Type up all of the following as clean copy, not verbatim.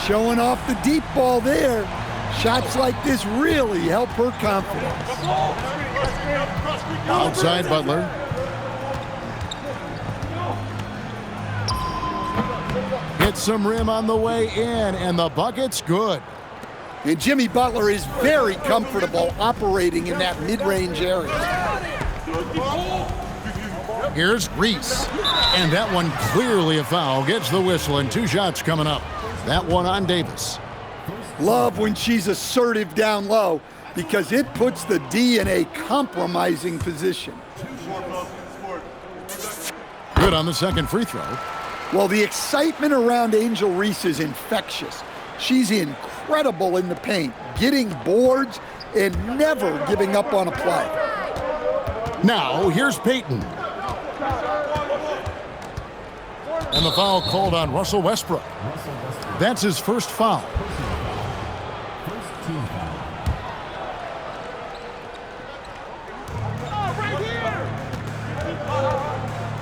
showing off the deep ball there. Shots like this really help her confidence. Outside Butler. Hits some rim on the way in, and the bucket's good. And Jimmy Butler is very comfortable operating in that mid-range area. Here's Reese. And that one clearly a foul. Gets the whistle, and 2 shots coming up. That one on Davis. Love when she's assertive down low because it puts the D in a compromising position. Good on the second free throw. Well, the excitement around Angel Reese is infectious. She's incredible in the paint, getting boards and never giving up on a play. Now, here's Peyton. And the foul called on Russell Westbrook. That's his first foul.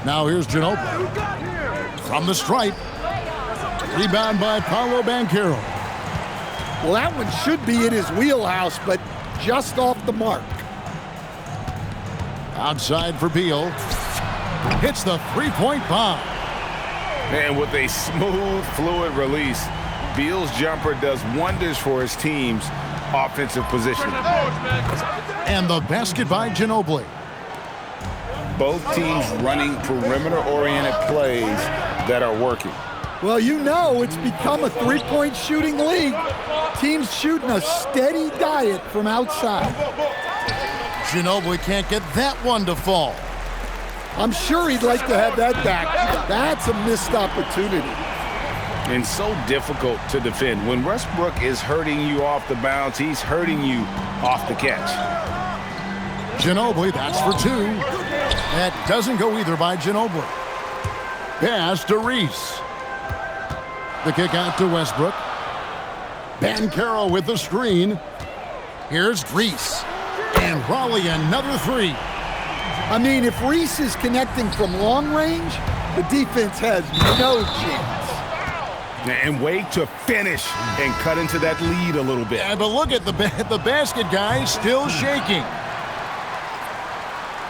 Now here's Ginobili. From the stripe. Rebound by Paolo Banchero. Well, that one should be in his wheelhouse, but just off the mark. Outside for Beal. Hits the three-point bomb. And with a smooth, fluid release, Beal's jumper does wonders for his team's offensive positioning. And the basket by Ginobili. Both teams running perimeter-oriented plays that are working. Well, you know it's become a three-point shooting league. Teams shooting a steady diet from outside. Ginobili can't get that one to fall. I'm sure he'd like to have that back. That's a missed opportunity. And so difficult to defend. When Westbrook is hurting you off the bounce, he's hurting you off the catch. Ginobili, that's for 2. That doesn't go either by Ginobili. Pass to Reese. The kick out to Westbrook. Banchero with the screen. Here's Reese. And Raleigh another 3. I mean, if Reese is connecting from long range, the defense has no chance. And wait to finish and cut into that lead a little bit. Yeah, but look at the basket guy still shaking.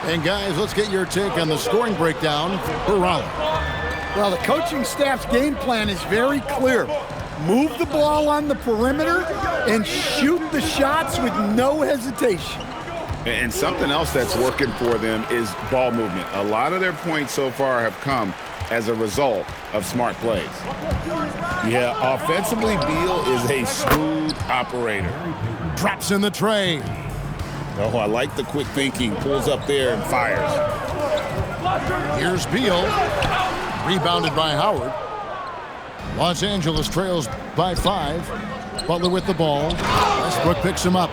And guys, let's get your take on the scoring breakdown for Raleigh. Well, the coaching staff's game plan is very clear. Move the ball on the perimeter and shoot the shots with no hesitation. And something else that's working for them is ball movement. A lot of their points so far have come as a result of smart plays. Yeah, offensively, Beal is a smooth operator. Drops in the tray. Oh, I like the quick thinking. Pulls up there and fires. Here's Beal. Rebounded by Howard. Los Angeles trails by 5. Butler with the ball. Westbrook picks him up.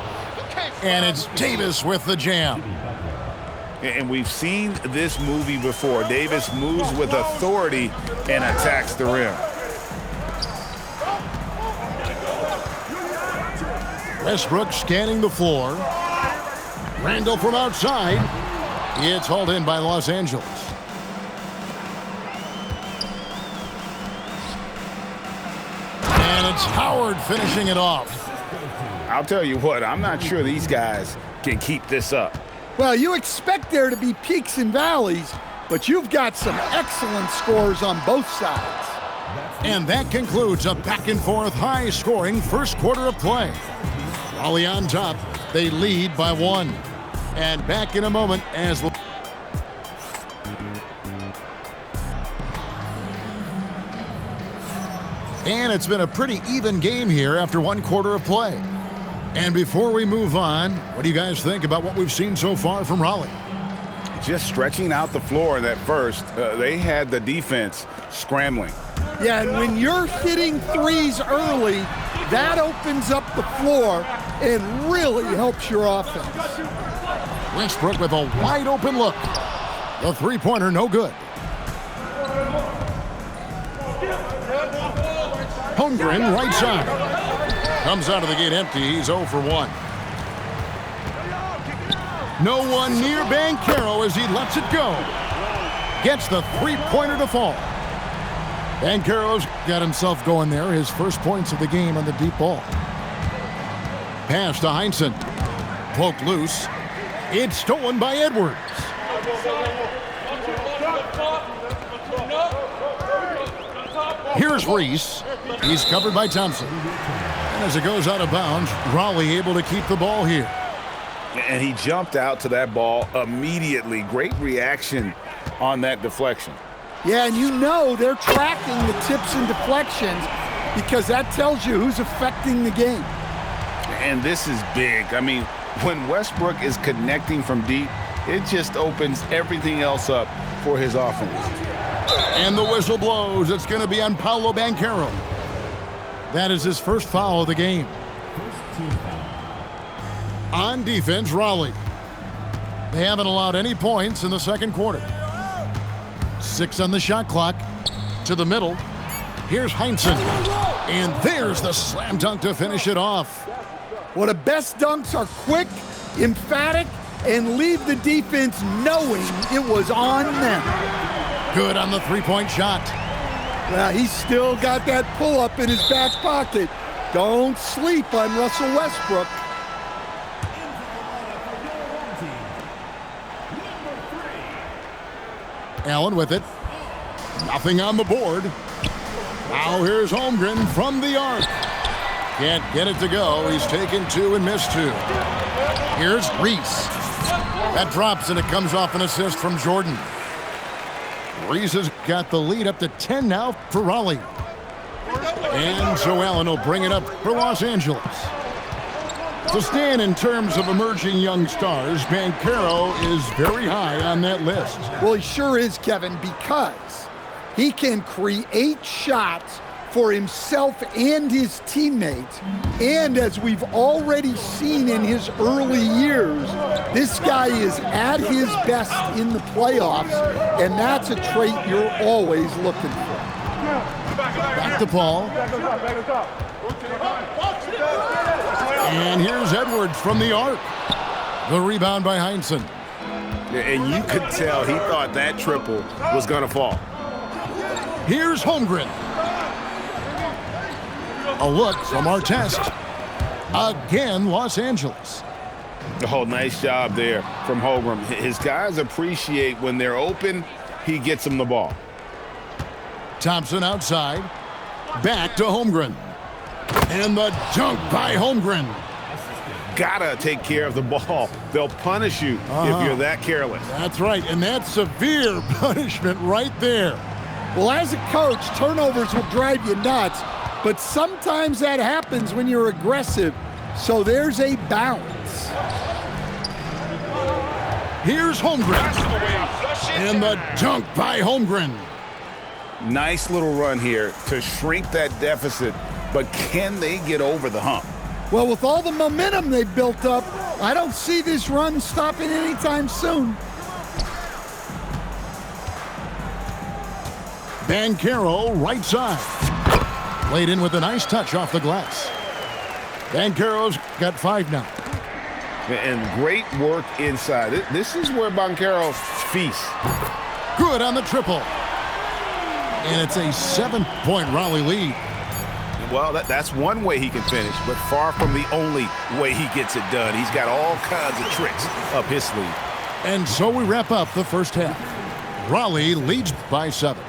And it's Davis with the jam. And we've seen this movie before. Davis moves with authority and attacks the rim. Westbrook scanning the floor. Randall from outside. It's hauled in by Los Angeles. And it's Howard finishing it off. I'll tell you what, I'm not sure these guys can keep this up. Well, you expect there to be peaks and valleys, but you've got some excellent scores on both sides. And that concludes a back-and-forth, high-scoring first quarter of play. Raleigh on top, they lead by 1. And back in a moment as we'll... And it's been a pretty even game here after 1 quarter of play. And before we move on, what do you guys think about what we've seen so far from Raleigh? Just stretching out the floor in that first, they had the defense scrambling. Yeah, and when you're hitting threes early, that opens up the floor and really helps your offense. Westbrook with a wide open look. The three-pointer no good. Holmgren right side. Comes out of the gate empty. He's 0 for 1. No one near Banchero as he lets it go. Gets the three-pointer to fall. Banchero's got himself going there. His first points of the game on the deep ball. Pass to Heinsohn. Poked loose. It's stolen by Edwards. Here's Reese. He's covered by Thompson. And as it goes out of bounds, Raleigh able to keep the ball here. And he jumped out to that ball immediately. Great reaction on that deflection. Yeah, and you know they're tracking the tips and deflections because that tells you who's affecting the game. And this is big. I mean, when Westbrook is connecting from deep, it just opens everything else up for his offense. And the whistle blows. It's going to be on Paolo Banchero. That is his first foul of the game. On defense, Raleigh. They haven't allowed any points in the second quarter. 6 on the shot clock. To the middle. Here's Heinsohn. And there's the slam dunk to finish it off. Well, the best dunks are quick, emphatic, and leave the defense knowing it was on them. Good on the three-point shot. Well, he's still got that pull-up in his back pocket. Don't sleep on Russell Westbrook. Allen with it. Nothing on the board. Now here's Holmgren from the arc. Can't get it to go. He's taken 2 and missed 2. Here's Reese. That drops and it comes off an assist from Jordan. Reese has got the lead up to 10 now for Raleigh. And so Allen will bring it up for Los Angeles. To stand in terms of emerging young stars, Banchero is very high on that list. Well, he sure is, Kevin, because he can create shots for himself and his teammates. And as we've already seen in his early years, this guy is at his best in the playoffs, and that's a trait you're always looking for. Back to Paul. And here's Edwards from the arc. The rebound by Heinsohn. And you could tell he thought that triple was going to fall. Here's Holmgren. A look from Artest. Again, Los Angeles. Oh, nice job there from Holmgren. His guys appreciate when they're open, he gets them the ball. Thompson outside. Back to Holmgren. And the dunk by Holmgren. Gotta take care of the ball. They'll punish you if you're that careless. That's right, and that's severe punishment right there. Well, as a coach, turnovers will drive you nuts, but sometimes that happens when you're aggressive, so there's a balance. Here's Holmgren. And the dunk by Holmgren. Nice little run here to shrink that deficit, but can they get over the hump? Well, with all the momentum they've built up, I don't see this run stopping anytime soon. Banchero right side. Played in with a nice touch off the glass. Banchero's got 5 now. And great work inside. This is where Banchero feasts. Good on the triple. And it's a 7-point Raleigh lead. Well, that's one way he can finish, but far from the only way he gets it done. He's got all kinds of tricks up his sleeve. And so we wrap up the first half. Raleigh leads by 7.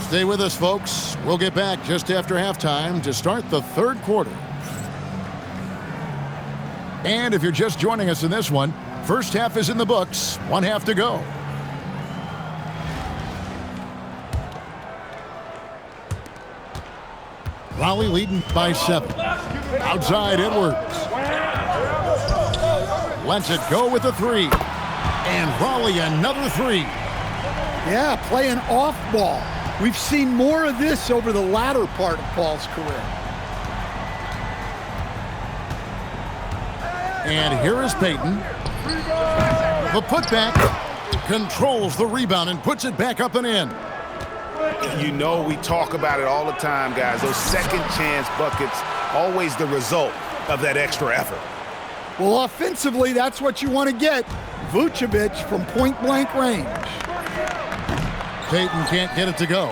Stay with us, folks. We'll get back just after halftime to start the third quarter. And if you're just joining us in this one, first half is in the books. 1 half to go. Raleigh leading by 7. Outside Edwards. Lets it go with a 3. And Raleigh another 3. Yeah, playing off ball. We've seen more of this over the latter part of Paul's career. And here is Payton. The putback controls the rebound and puts it back up and in. You know, we talk about it all the time, guys. Those second chance buckets, always the result of that extra effort. Well, offensively, that's what you want to get. Vucevic from point-blank range. Payton can't get it to go.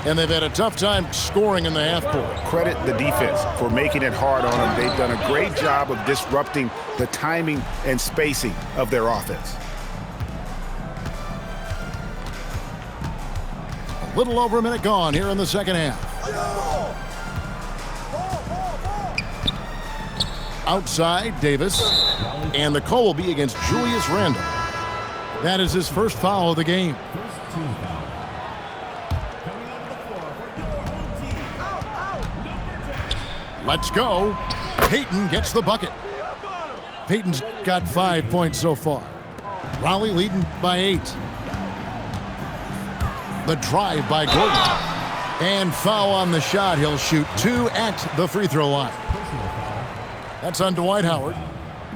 and they've had a tough time scoring in the half court. Credit the defense for making it hard on them. They've done a great job of disrupting the timing and spacing of their offense. A little over a minute gone here in the second half. Outside, Davis. And the call will be against Julius Randle. That is his first foul of the game. Let's go. Payton gets the bucket. Payton's got 5 points so far. Raleigh leading by 8. The drive by Gordon. And foul on the shot. He'll shoot 2 at the free throw line. That's on Dwight Howard.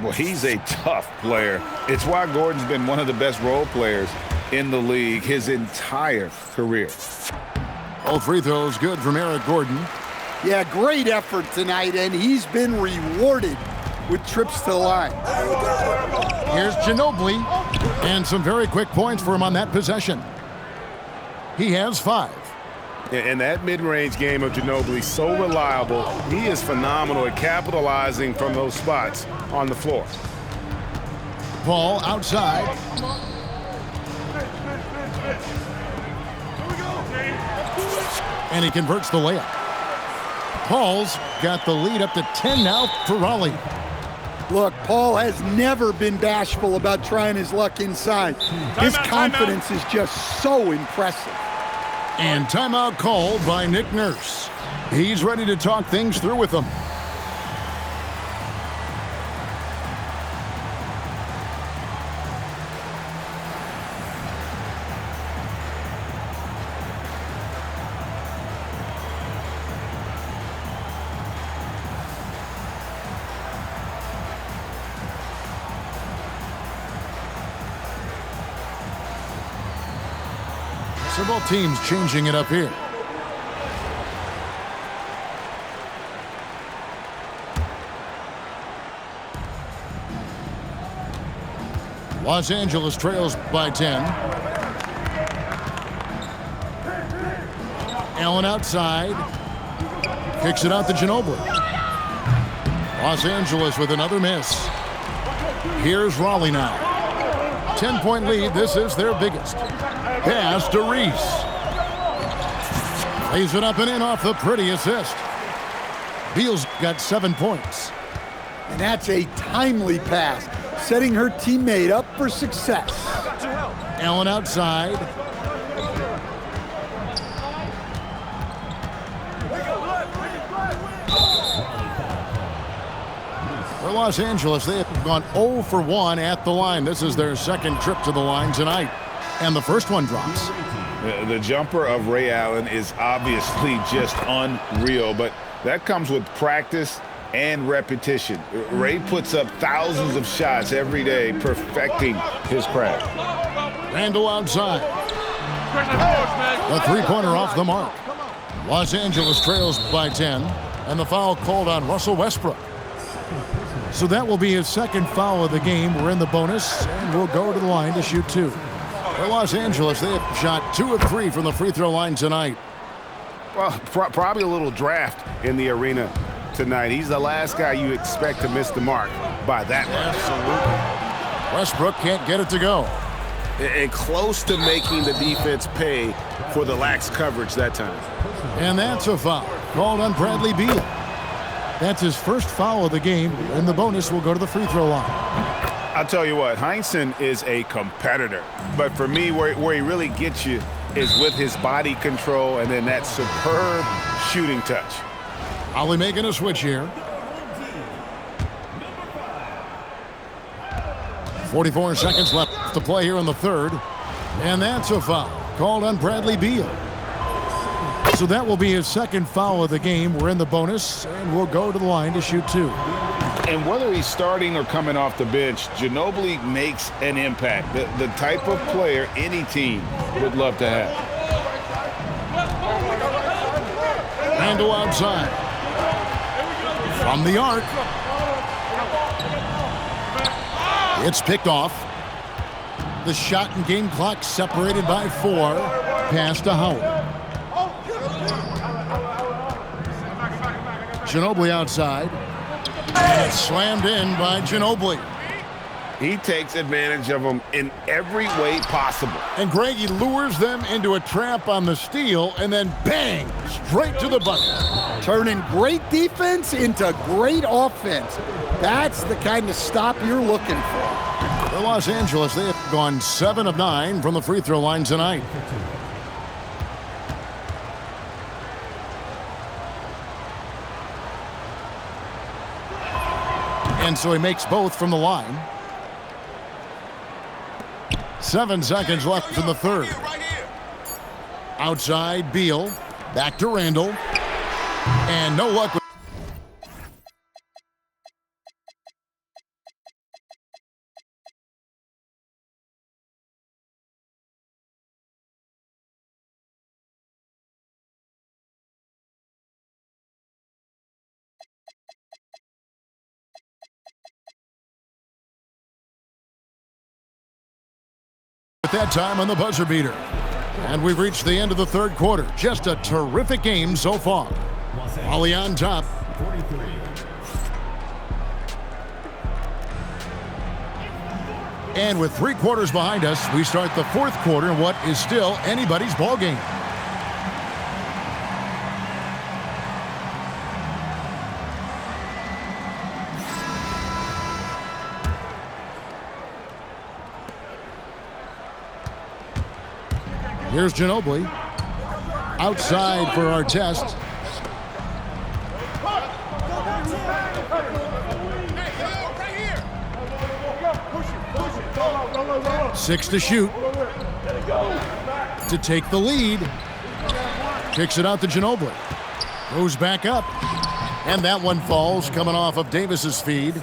Well, he's a tough player. It's why Gordon's been one of the best role players in the league his entire career. All free throws good from Eric Gordon. Yeah, great effort tonight, and he's been rewarded with trips to the line. Here's Ginobili, and some very quick points for him on that possession. He has 5. And that mid-range game of Ginobili, so reliable. He is phenomenal at capitalizing from those spots on the floor. Paul outside. And he converts the layup. Paul's got the lead up to 10 now for Raleigh. Look, Paul has never been bashful about trying his luck inside. His confidence is just so impressive. And timeout called by Nick Nurse. He's ready to talk things through with them. Several teams changing it up here. Los Angeles trails by 10. Allen outside. Kicks it out to Ginobili. Los Angeles with another miss. Here's Raleigh now. 10-point lead. This is their biggest. Pass to Reese. Lays it up and in off the pretty assist. Beal's got 7 points. And that's a timely pass, setting her teammate up for success. Allen outside. For Los Angeles, they have gone 0 for 1 at the line. This is their second trip to the line tonight. And the first one drops. The jumper of Ray Allen is obviously just unreal, but that comes with practice and repetition. Ray puts up thousands of shots every day, perfecting his craft. Randle outside. The three-pointer off the mark. Los Angeles trails by 10, and the foul called on Russell Westbrook. So that will be his second foul of the game. We're in the bonus, and we'll go to the line to shoot 2. For Los Angeles, they have shot 2 of 3 from the free throw line tonight. Well, probably a little draft in the arena tonight. He's the last guy you expect to miss the mark by that much. Absolutely. Westbrook can't get it to go. And close to making the defense pay for the lax coverage that time. And that's a foul called on Bradley Beal. That's his first foul of the game. And the bonus will go to the free throw line. I'll tell you what, Heinsohn is a competitor. But for me, where he really gets you is with his body control and then that superb shooting touch. Ollie making a switch here. 44 seconds left to play here in the third. And that's a foul called on Bradley Beal. So that will be his second foul of the game. We're in the bonus, and we'll go to the line to shoot 2. And whether he's starting or coming off the bench, Ginobili makes an impact. The type of player any team would love to have. Randle outside. From the arc. It's picked off. The shot and game clock separated by 4. Pass to Howard. Ginobili outside. And it's slammed in by Ginobili. He takes advantage of them in every way possible. And Greg, he lures them into a trap on the steal, and then bang, straight to the bucket. Turning great defense into great offense. That's the kind of stop you're looking for. For Los Angeles, they have gone 7 of 9 from the free throw line tonight. And so he makes both from the line. 7 seconds left in the third. Outside, Beal. Back to Randall. And no luck with that time on the buzzer beater. And we've reached the end of the third quarter. Just a terrific game so far. Wally on top. 43. And with 3 quarters behind us, we start the fourth quarter in what is still anybody's ball game. Here's Ginobili. Outside for our test. Six to shoot. To take the lead. Kicks it out to Ginobili. Goes back up. And that one falls, coming off of Davis's feed.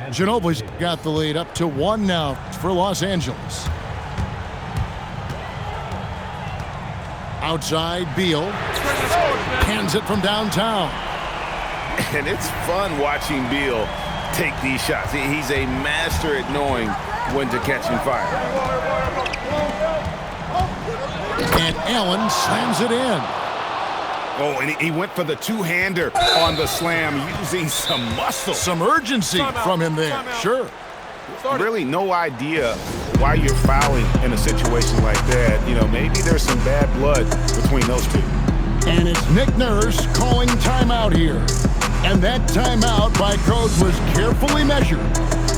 Ginobili's got the lead up to 1 now for Los Angeles. Outside, Beal. Hands it from downtown. And it's fun watching Beal take these shots. He's a master at knowing when to catch and fire. And Allen slams it in. Oh, and he went for the two-hander on the slam, using some muscle. Some urgency from him there. Sure. Really no idea why you're fouling in a situation like that. You know, maybe there's some bad blood between those two. And it's Nick Nurse calling timeout here. And that timeout by coach was carefully measured.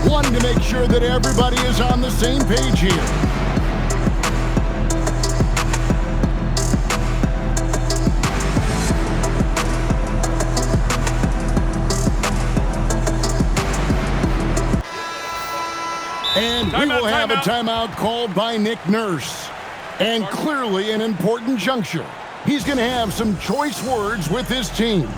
Wanting to make sure that everybody is on the same page here. And we will have a timeout called by Nick Nurse. And clearly an important juncture. He's going to have some choice words with his team.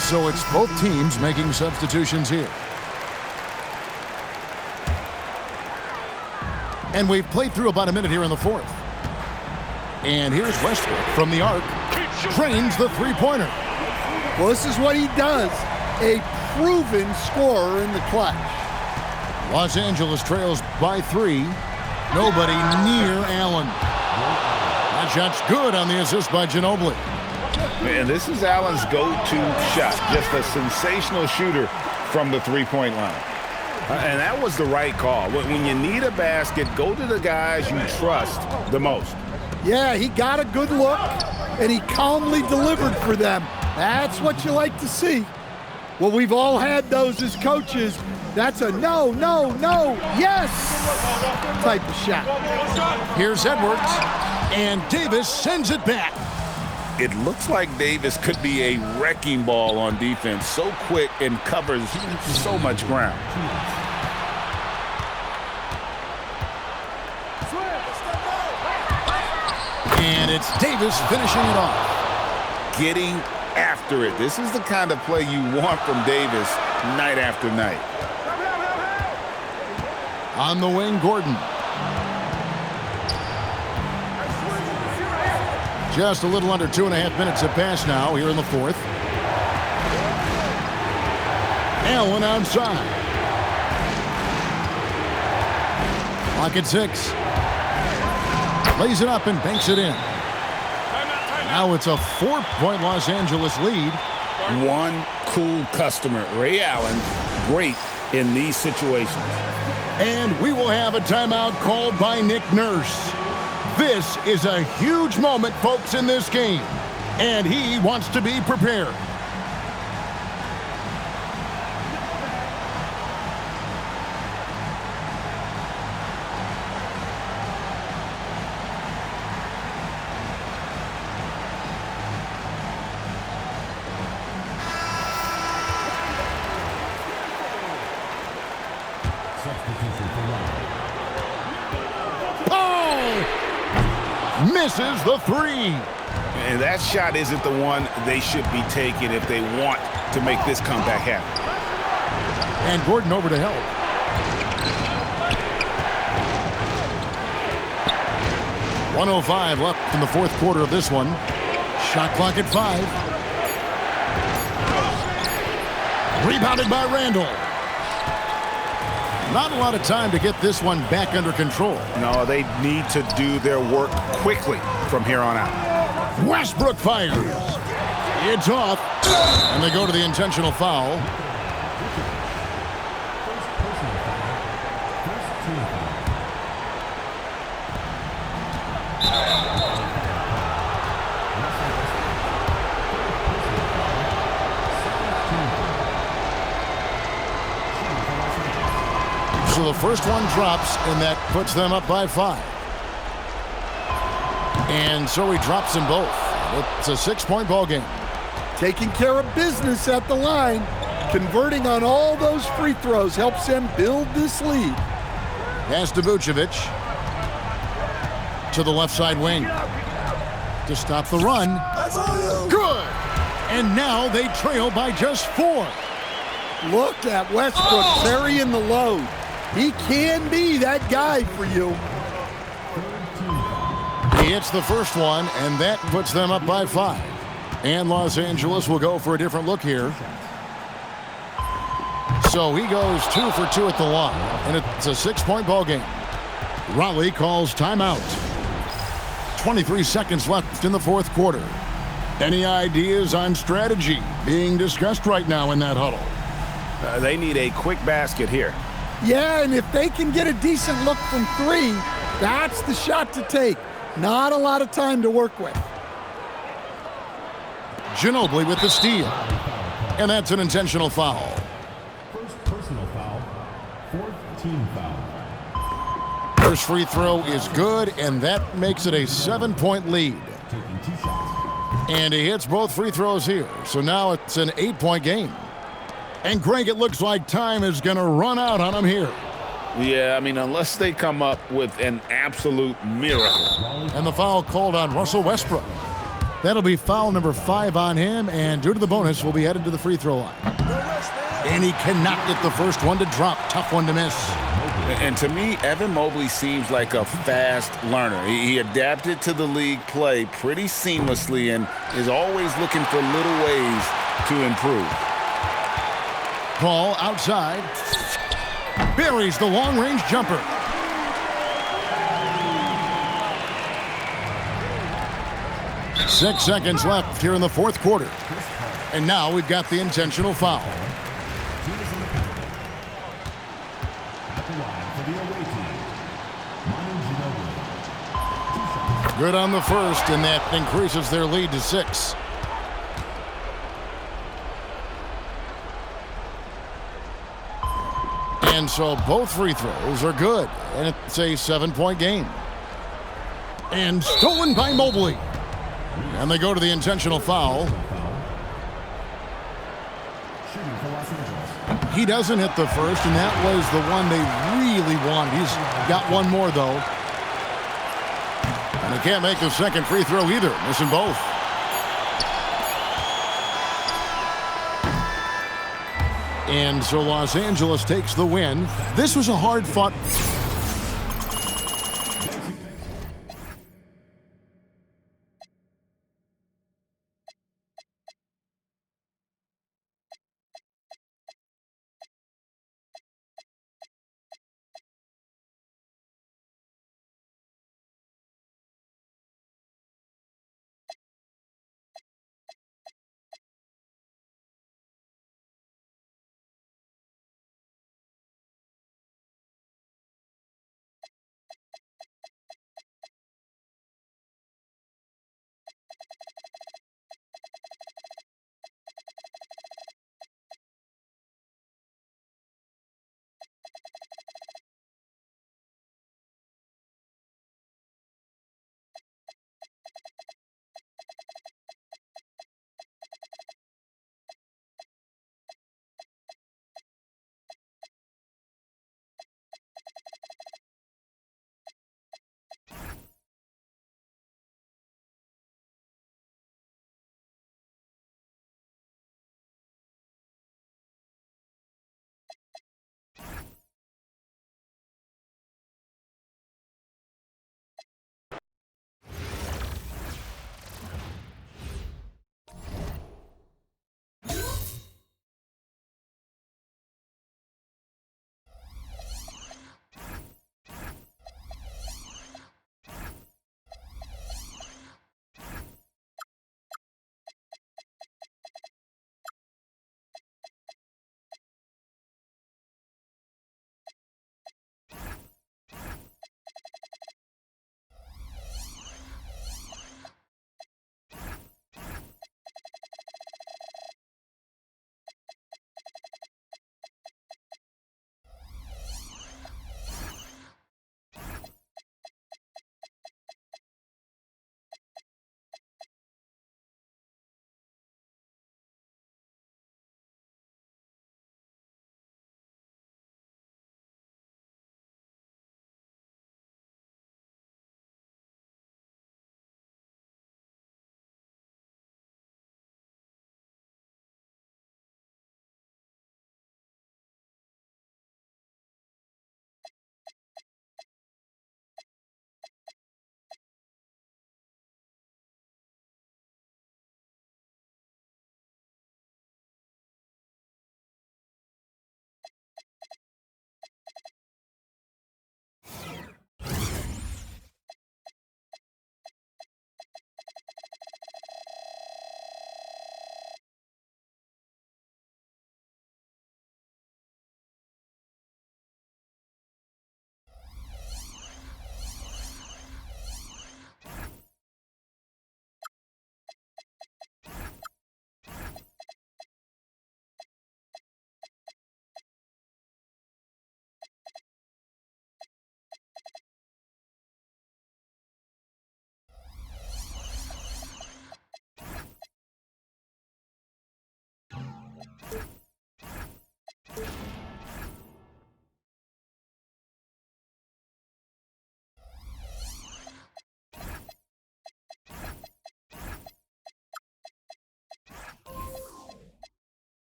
So it's both teams making substitutions here. And we've played through about a minute here in the fourth. And here's Westbrook from the arc. Trains the three-pointer. Well, this is what he does. A proven scorer in the clutch. Los Angeles trails by 3. Nobody near Allen. That shot's good on the assist by Ginobili. Man, this is Allen's go-to shot. Just a sensational shooter from the three-point line. And that was the right call. When you need a basket, go to the guys you trust the most. Yeah, he got a good look, and he calmly delivered for them. That's what you like to see. Well, we've all had those as coaches. That's a no, no, no, yes type of shot. Here's Edwards, and Davis sends it back. It looks like Davis could be a wrecking ball on defense. So quick and covers so much ground. And it's Davis finishing it off. Getting after it. This is the kind of play you want from Davis night after night. On the wing, Gordon. Just a little under 2.5 minutes have passed now here in the fourth. Allen outside. Clock at 6. Lays it up and banks it in. Now it's a 4-point Los Angeles lead. One cool customer, Ray Allen, great in these situations. And we will have a timeout called by Nick Nurse. This is a huge moment, folks, in this game. And he wants to be prepared. Misses the 3. And that shot isn't the one they should be taking if they want to make this comeback happen. And Gordon over to help. .105 left in the fourth quarter of this one. Shot clock at 5. Rebounded by Randall. Not a lot of time to get this one back under control. No, they need to do their work quickly from here on out. Westbrook fires. It's off. And they go to the intentional foul. So the first one drops, and that puts them up by 5. And so he drops them both. It's a 6-point ball game. Taking care of business at the line. Converting on all those free throws helps them build this lead. Pass to Vucevic. To the left side wing. To stop the run. Good! And now they trail by just 4. Look at Westbrook carrying the load. He can be that guy for you. He hits the first one, and that puts them up by 5. And Los Angeles will go for a different look here. So he goes 2 for 2 at the line, and it's a 6-point ball game. Raleigh calls timeout. 23 seconds left in the fourth quarter. Any ideas on strategy being discussed right now in that huddle? They need a quick basket here. Yeah, and if they can get a decent look from 3, that's the shot to take. Not a lot of time to work with. Ginobili with the steal. And that's an intentional foul. First personal foul, fourth team foul. First free throw is good, and that makes it a 7-point lead. Taking 2 shots. And he hits both free throws here. So now it's an 8-point game. And Greg, it looks like time is going to run out on him here. Yeah, I mean, unless they come up with an absolute miracle. And the foul called on Russell Westbrook. That'll be foul number 5 on him, and due to the bonus, will be headed to the free throw line. And he cannot get the first one to drop. Tough one to miss. And to me, Evan Mobley seems like a fast learner. He adapted to the league play pretty seamlessly and is always looking for little ways to improve. Ball outside. Buries the long-range jumper. Six seconds left here in the fourth quarter. And now we've got the intentional foul. Good on the first, and that increases their lead to 6. And so both free throws are good, and it's a 7-point game. And stolen by Mobley. And they go to the intentional foul. He doesn't hit the first, and that was the one they really wanted. He's got one more, though. And he can't make the second free throw either, missing both. And so Los Angeles takes the win. This was a hard-fought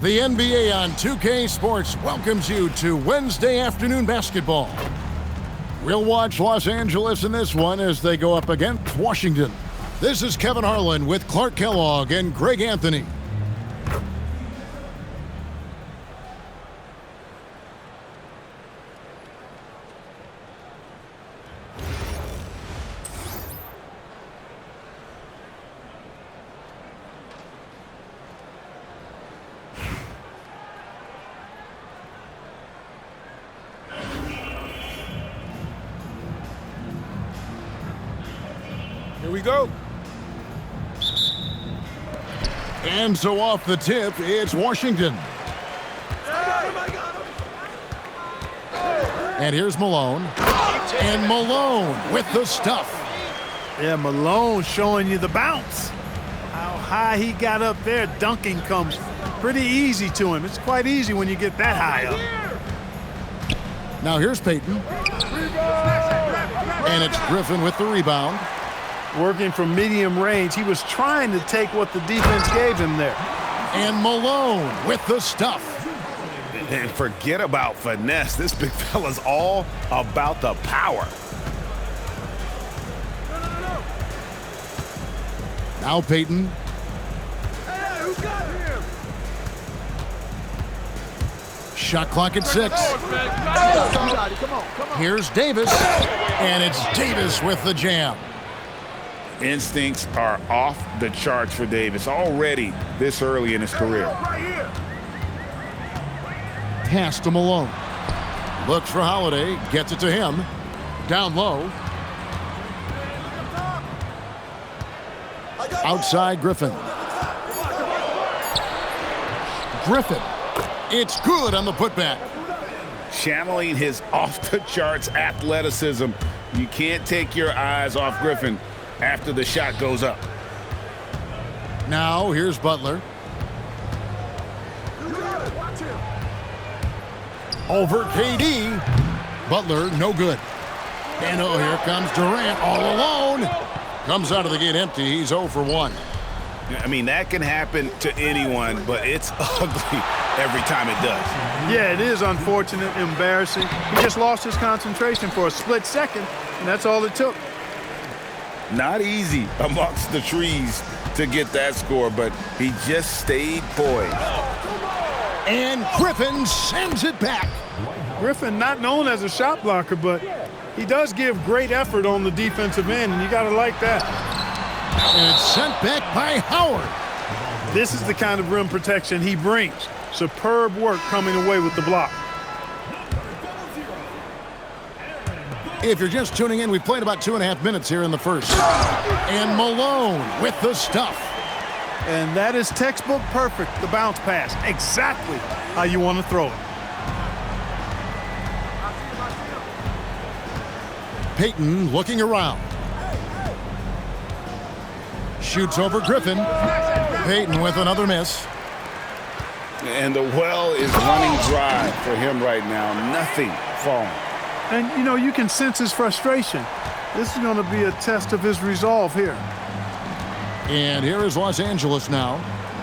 The NBA on 2K Sports welcomes you to Wednesday afternoon basketball. We'll watch Los Angeles in this one as they go up against Washington. This is Kevin Harlan with Clark Kellogg and Greg Anthony. Here we go. And so off the tip, it's Washington. And here's Malone. And Malone with the stuff. Yeah, Malone showing you the bounce. How high he got up there, dunking comes pretty easy to him. It's quite easy when you get that high up. Now here's Payton. And it's Griffin with the rebound. Working from medium range, he was trying to take what the defense gave him there. And Malone with the stuff. And forget about finesse. This big fella's all about the power. Now Payton. Shot clock at 6. Here's Davis. And it's Davis with the jam. Instincts are off the charts for Davis already this early in his career. Pass to Malone. Looks for Holiday. Gets it to him. Down low. Outside Griffin. Griffin. It's good on the putback. Channeling his off-the-charts athleticism. You can't take your eyes off Griffin after the shot goes up. Now here's Butler. Over KD. Butler, no good. And oh, here comes Durant all alone. Comes out of the gate empty. He's 0 for 1. I mean, that can happen to anyone, but it's ugly every time it does. Yeah, it is unfortunate, embarrassing. He just lost his concentration for a split second, and that's all it took. Not easy amongst the trees to get that score, but he just stayed poised. And Griffin sends it back. Griffin, not known as a shot blocker, but he does give great effort on the defensive end, and you got to like that. And it's sent back by Howard. This is the kind of rim protection he brings. Superb work coming away with the block. If you're just tuning in, we've played about 2.5 minutes here in the first. And Malone with the stuff. And that is textbook perfect, the bounce pass. Exactly how you want to throw it. Payton looking around. Shoots over Griffin. Payton with another miss. And the well is running dry for him right now. Nothing falling. And, you know, you can sense his frustration. This is going to be a test of his resolve here. And here is Los Angeles now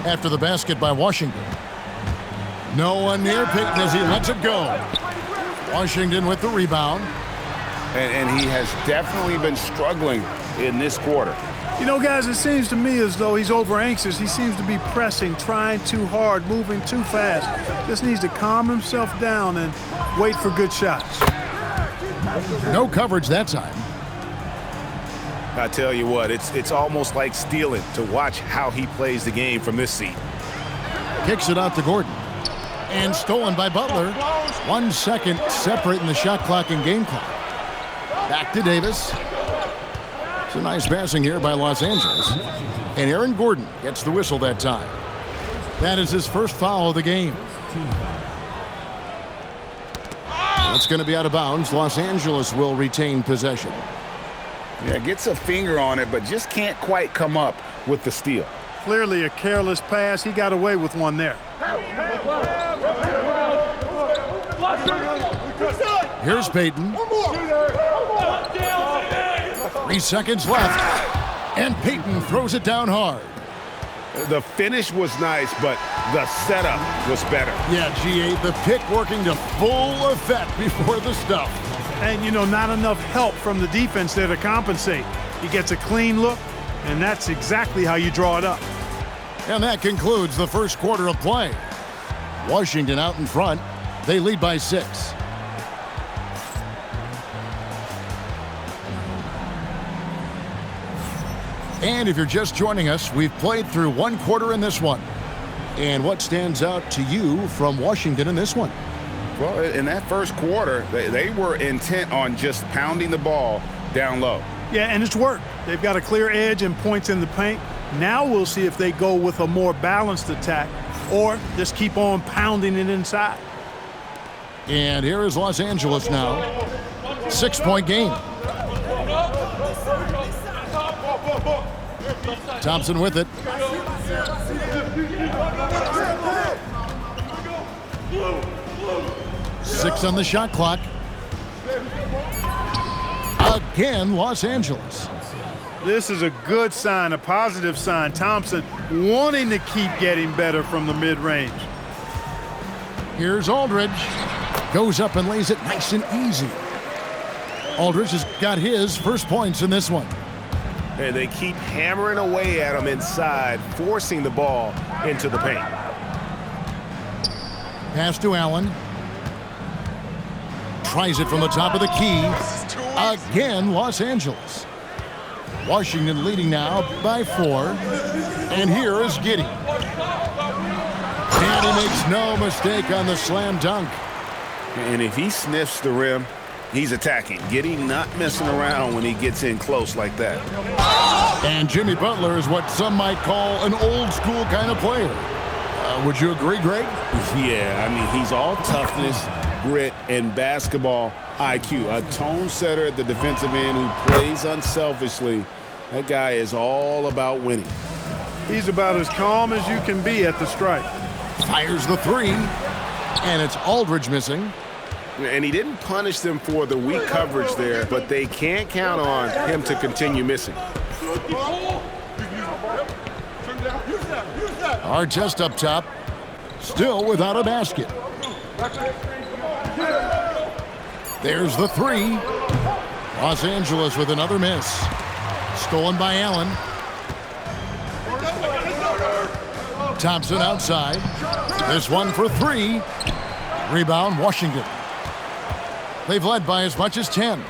after the basket by Washington. No one near Payton as he lets it go. Washington with the rebound. And he has definitely been struggling in this quarter. You know, guys, it seems to me as though he's over anxious. He seems to be pressing, trying too hard, moving too fast. Just needs to calm himself down and wait for good shots. No coverage that time. I tell you what, it's almost like stealing to watch how he plays the game from this seat. Kicks it out to Gordon. And stolen by Butler. 1 second separating the shot clock and game clock. Back to Davis. It's a nice passing here by Los Angeles. And Aaron Gordon gets the whistle that time. That is his first foul of the game. That's going to be out of bounds. Los Angeles will retain possession. Yeah, gets a finger on it, but just can't quite come up with the steal. Clearly a careless pass. He got away with one there. Here's Payton. 3 seconds left. And Payton throws it down hard. The finish was nice, but the setup was better. Yeah, G8, the pick working to full effect before the stuff. And, you know, not enough help from the defense there to compensate. He gets a clean look, and that's exactly how you draw it up. And that concludes the first quarter of play. Washington out in front. They lead by 6. And if you're just joining us, we've played through one quarter in this one. And what stands out to you from Washington in this one? Well, in that first quarter, they were intent on just pounding the ball down low. Yeah, and it's worked. They've got a clear edge and points in the paint. Now we'll see if they go with a more balanced attack or just keep on pounding it inside. And here is Los Angeles now. 6-point game. Thompson with it. Six on the shot clock. Again, Los Angeles. This is a good sign, a positive sign. Thompson wanting to keep getting better from the mid-range. Here's Aldridge. Goes up and lays it nice and easy. Aldridge has got his first points in this one. And they keep hammering away at him inside, forcing the ball into the paint. Pass to Allen. Tries it from the top of the key. Again, Los Angeles. Washington leading now by 4. And here is Giddey. And he makes no mistake on the slam dunk. And if he sniffs the rim, he's attacking. Giddey not messing around when he gets in close like that. And Jimmy Butler is what some might call an old school kind of player. Would you agree, Greg? Yeah, I mean, he's all toughness, grit, and basketball IQ. A tone setter at the defensive end who plays unselfishly. That guy is all about winning. He's about as calm as you can be at the stripe. Fires the 3. And it's Aldridge missing. And he didn't punish them for the weak coverage there, but they can't count on him to continue missing. Artest up top, still without a basket. There's the 3. Los Angeles with another miss. Stolen by Allen. Thompson outside. This one for 3. Rebound, Washington. They've led by as much as 10.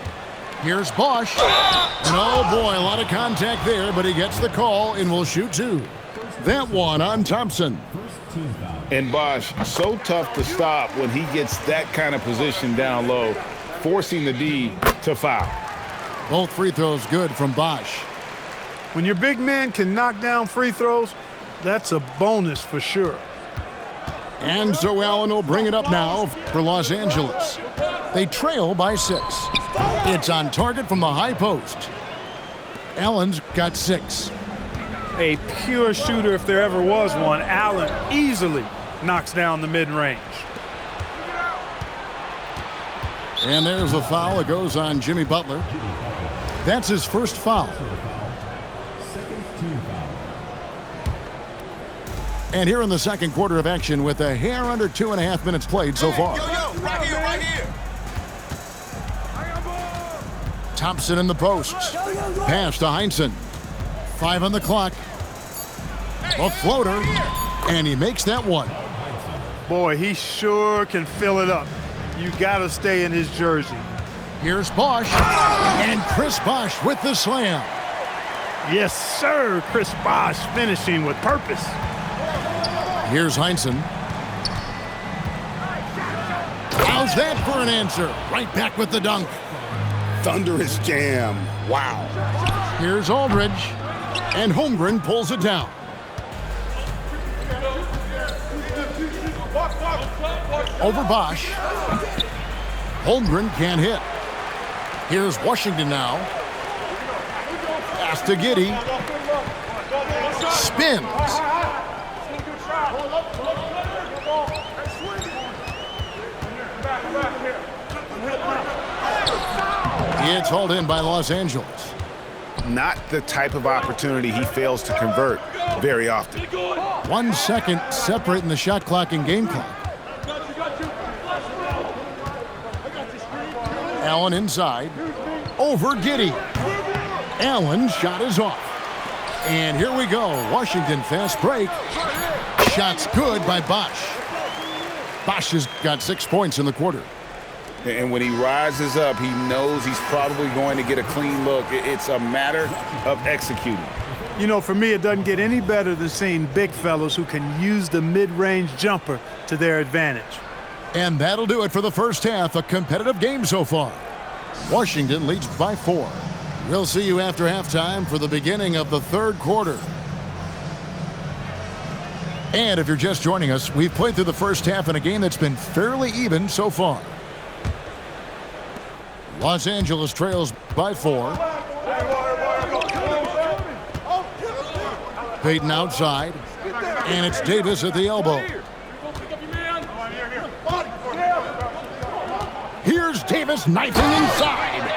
Here's Bosch. And oh boy, a lot of contact there, but he gets the call and will shoot 2. That one on Thompson. And Bosch, so tough to stop when he gets that kind of position down low, forcing the D to foul. Both free throws good from Bosch. When your big man can knock down free throws, that's a bonus for sure. And so Allen will bring it up now for Los Angeles. They trail by 6. It's on target from the high post. Allen's got 6. A pure shooter if there ever was one. Allen easily knocks down the mid-range. And there's a foul. It goes on Jimmy Butler. That's his first foul. And here in the second quarter of action with a hair under 2.5 minutes played so far. Right here, right here. Thompson in the post. Pass to Heinsohn. 5 on the clock. A floater. And he makes that one. Boy, he sure can fill it up. You got to stay in his jersey. Here's Bosch. And Chris Bosch with the slam. Yes, sir. Chris Bosch finishing with purpose. Here's Heinsohn. How's that for an answer? Right back with the dunk. Thunderous jam. Wow. Here's Aldridge. And Holmgren pulls it down. Over Bosch. Holmgren can't hit. Here's Washington now. Pass to Giddey. Spins. It's hauled in by Los Angeles. not the type of opportunity he fails to convert very often. 1 second separating the shot clock and game clock. Allen inside. Over Giddey. Allen's shot is off. And here we go. Washington fast break. Shot's good by Bosch. Bosch has got 6 points in the quarter. And when he rises up, he knows he's probably going to get a clean look. It's a matter of executing. You know, for me, it doesn't get any better than seeing big fellas who can use the mid-range jumper to their advantage. And that'll do it for the first half. A competitive game so far. Washington leads by 4. We'll see you after halftime for the beginning of the third quarter. And if you're just joining us, we've played through the first half in a game that's been fairly even so far. Los Angeles trails by 4. Payton outside. And it's Davis at the elbow. Here's Davis knifing inside.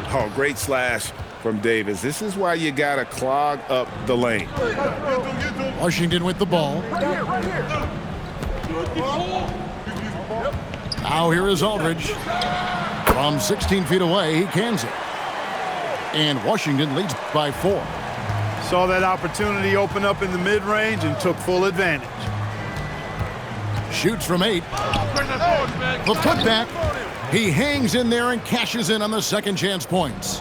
Oh, great slash from Davis. This is why you got to clog up the lane. Washington with the ball. Now here is Aldridge. From 16 feet away, he cans it. And Washington leads by 4. Saw that opportunity open up in the mid-range and took full advantage. Shoots from 8. The putback. He hangs in there and cashes in on the second chance points.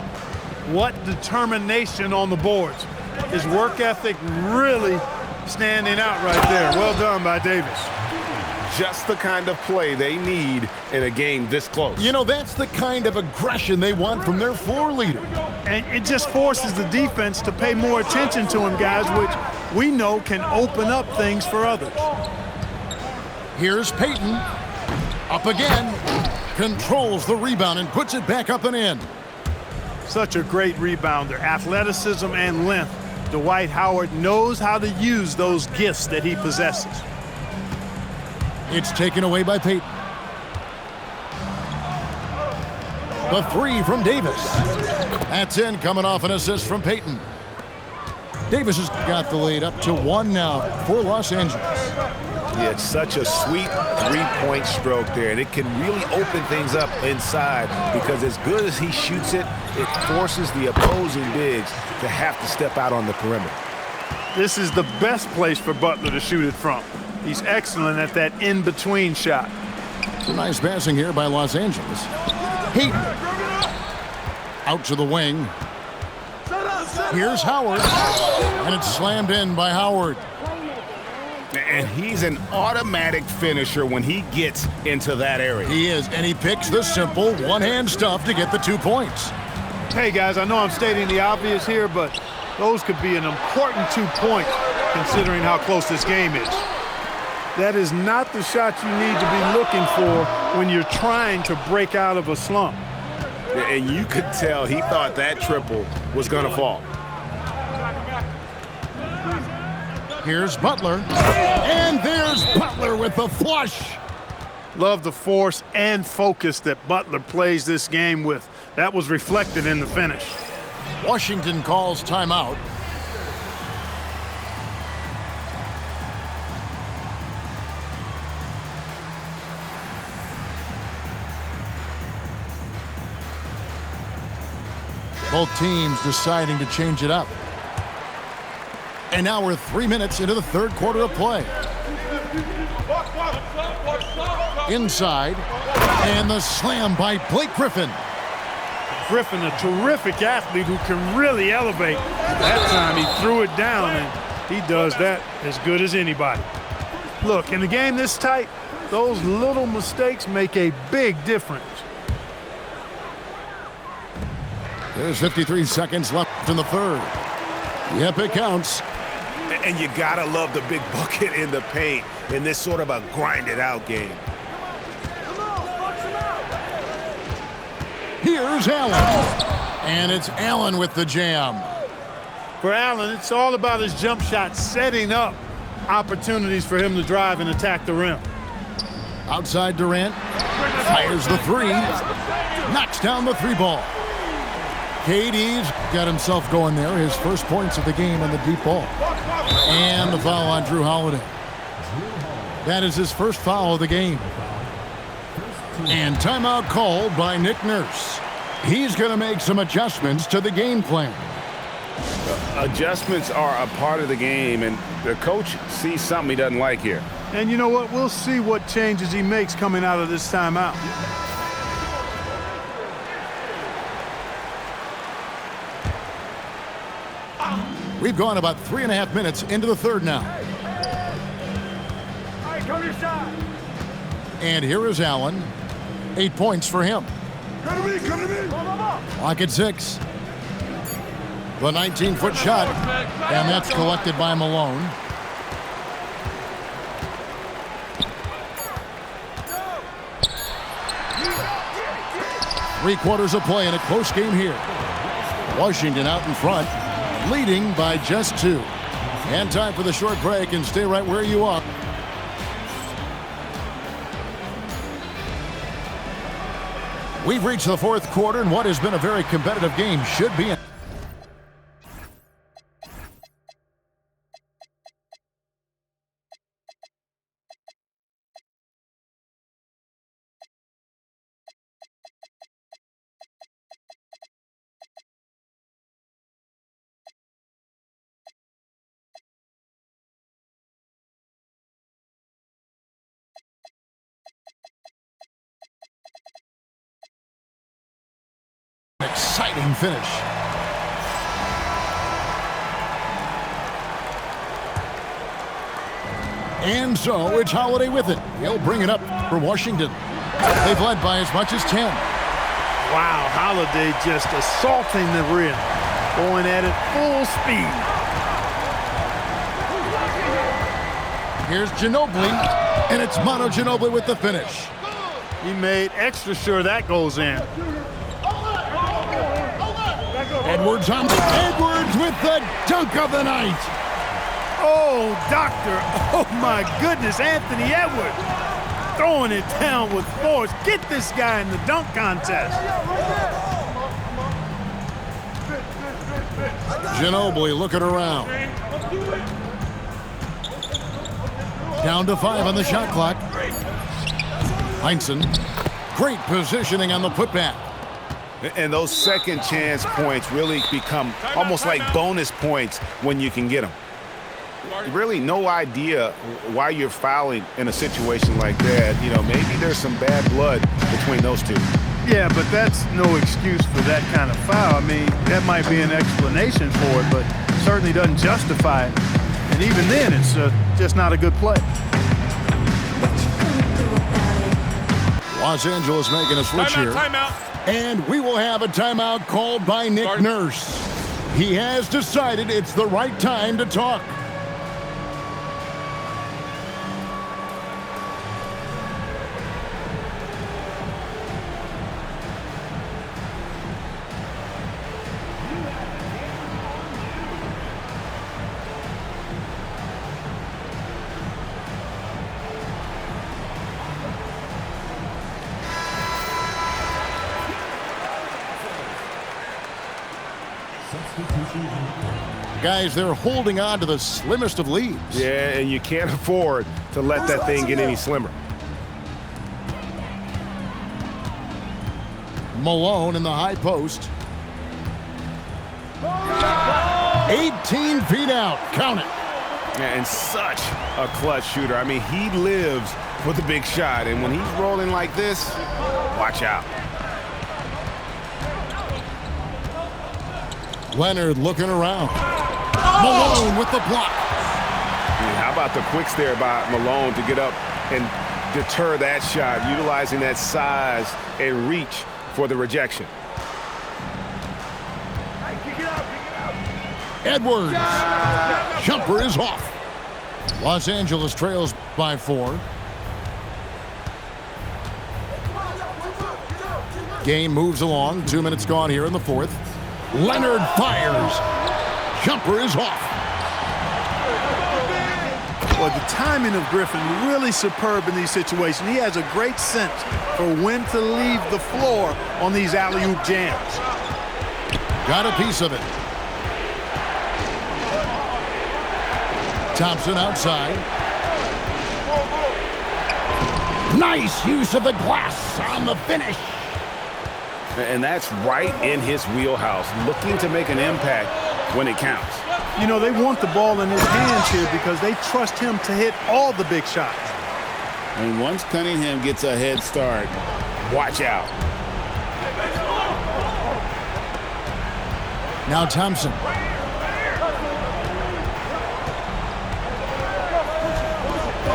What determination on the boards. His work ethic really standing out right there. Well done by Davis. Just the kind of play they need in a game this close. You know, that's the kind of aggression they want from their floor leader. And it just forces the defense to pay more attention to him, guys, which we know can open up things for others. Here's Payton. Up again. Controls the rebound and puts it back up and in. Such a great rebounder. Athleticism and length. Dwight Howard knows how to use those gifts that he possesses. It's taken away by Payton. The 3 from Davis. That's in, coming off an assist from Payton. Davis has got the lead up to 1 now for Los Angeles. Yeah, it's such a sweet three-point stroke there, and it can really open things up inside because as good as he shoots it, it forces the opposing bigs to have to step out on the perimeter. This is the best place for Butler to shoot it from. He's excellent at that in-between shot. Some nice passing here by Los Angeles. Payton. Out to the wing. Here's Howard. And it's slammed in by Howard. And he's an automatic finisher when he gets into that area. He is, and he picks the simple one-hand stuff to get the 2 points. Hey, guys, I know I'm stating the obvious here, but those could be an important 2 points considering how close this game is. That is not the shot you need to be looking for when you're trying to break out of a slump. And you could tell he thought that triple was going to fall. Here's Butler. And there's Butler with the flush. Love the force and focus that Butler plays this game with. That was reflected in the finish. Washington calls timeout. Both teams deciding to change it up. And now we're 3 minutes into the third quarter of play. Inside. And the slam by Blake Griffin. Griffin, a terrific athlete who can really elevate. That time he threw it down, and he does that as good as anybody. Look, in a game this tight, those little mistakes make a big difference. There's 53 seconds left in the third. Yep, it counts. And you gotta love the big bucket in the paint in this sort of a grinded-out game. Here's Allen. And it's Allen with the jam. For Allen, it's all about his jump shot, setting up opportunities for him to drive and attack the rim. Outside Durant. Fires the 3. Knocks down the 3 ball. KD's got himself going there. His first points of the game on the deep ball. And the foul on Drew Holiday. That is his first foul of the game. And timeout called by Nick Nurse. He's going to make some adjustments to the game plan. Adjustments are a part of the game, and the coach sees something he doesn't like here. And you know what? We'll see what changes he makes coming out of this timeout. We've gone about 3.5 minutes into the third now. All right, come to your side. And here is Allen. 8 points for him. Come to me, come to me. Clock at 6. The 19-foot shot, and that's collected by Malone. Three-quarters of play in a close game here. Washington out in front, leading by just 2. And time for the short break, and stay right where you are. We've reached the fourth quarter, and what has been a very competitive game should be an exciting finish. And so it's Holiday with it. He'll bring it up for Washington. They've led by as much as 10. Wow, Holiday just assaulting the rim, going at it full speed. Here's Ginobili, and it's Manu Ginobili with the finish. He made extra sure that goes in. Edwards with the dunk of the night. Oh, doctor. Oh, my goodness, Anthony Edwards. Throwing it down with force. Get this guy in the dunk contest. Ginobili looking around. Down to 5 on the shot clock. Heinsohn, great positioning on the putback. And those second chance points really become almost like bonus points when you can get them. Really no idea why you're fouling in a situation like that. You know, maybe there's some bad blood between those two. Yeah, but that's no excuse for that kind of foul. I mean, that might be an explanation for it, but certainly doesn't justify it. And even then, it's just not a good play. Los Angeles making a switch here. Timeout. And we will have a timeout called by Nick Nurse. He has decided it's the right time to talk. Guys, they're holding on to the slimmest of leads. Yeah, and you can't afford to let that thing get any slimmer. Malone in the high post. 18 feet out. Count it. And such a clutch shooter. I mean, he lives for the big shot. And when he's rolling like this, watch out. Leonard looking around. Malone with the block. How about the quicks there by Malone to get up and deter that shot, utilizing that size and reach for the rejection. Edwards. Jumper is off. Los Angeles trails by 4. Game moves along. 2 minutes gone here in the fourth. Leonard fires. Jumper is off. Well, the timing of Griffin really superb in these situations. He has a great sense for when to leave the floor on these alley-oop jams. got a piece of it. Thompson outside. Nice use of the glass on the finish. And that's right in his wheelhouse, looking to make an impact when it counts. You know, they want the ball in his hands here because they trust him to hit all the big shots. And once Cunningham gets a head start, watch out. Now Thompson.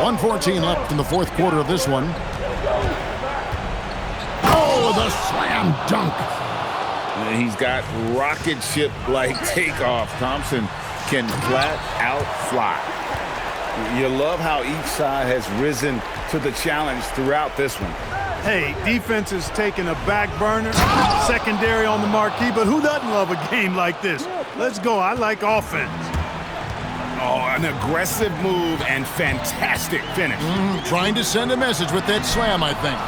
.114 left in the fourth quarter of this one. Oh, the slam dunk. And he's got rocket ship-like takeoff. Thompson can flat out fly. You love how each side has risen to the challenge throughout this one. Hey, defense is taking a back burner, secondary on the marquee, but who doesn't love a game like this? Let's go. I like offense. Oh, an aggressive move and fantastic finish. Trying to send a message with that slam, I think.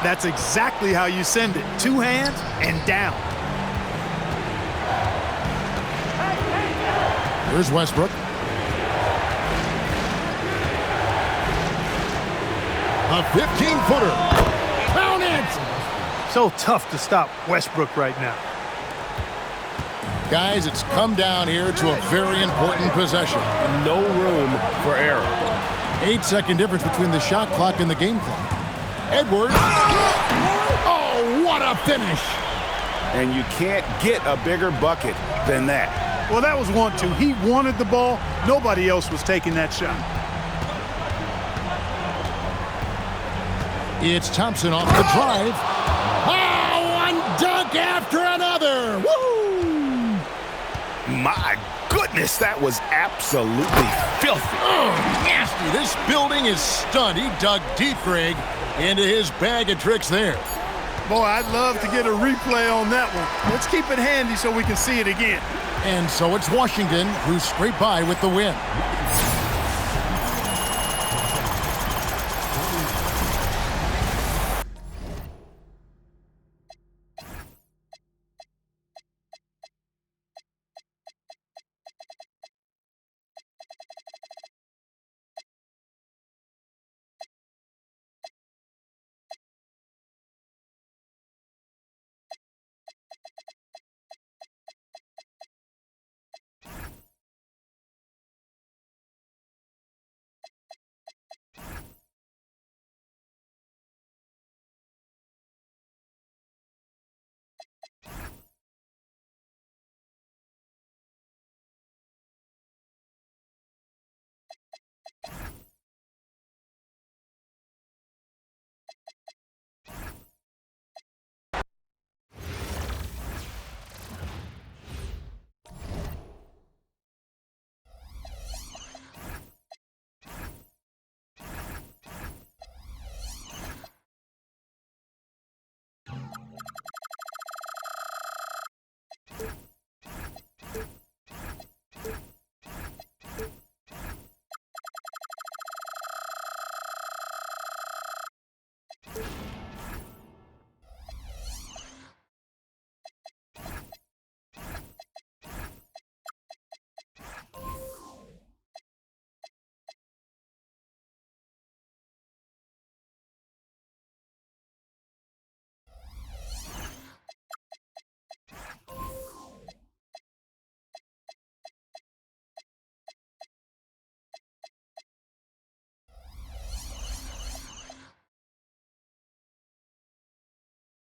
That's exactly how you send it. Two hands and down. Here's Westbrook. A 15-footer. Count it! So tough to stop Westbrook right now. Guys, it's come down here to a very important possession. No room for error. 8-second difference between the shot clock and the game clock. Edwards. Oh, what a finish! And you can't get a bigger bucket than that. Well, that was 1-2. He wanted the ball. Nobody else was taking that shot. It's Thompson off the drive. Oh, one dunk after another. Woo! My goodness, that was absolutely filthy. Oh, nasty. This building is stunned. He dug deep, Greg, into his bag of tricks there. Boy, I'd love to get a replay on that one. Let's keep it handy so we can see it again. And so it's Washington who scraped by with the win.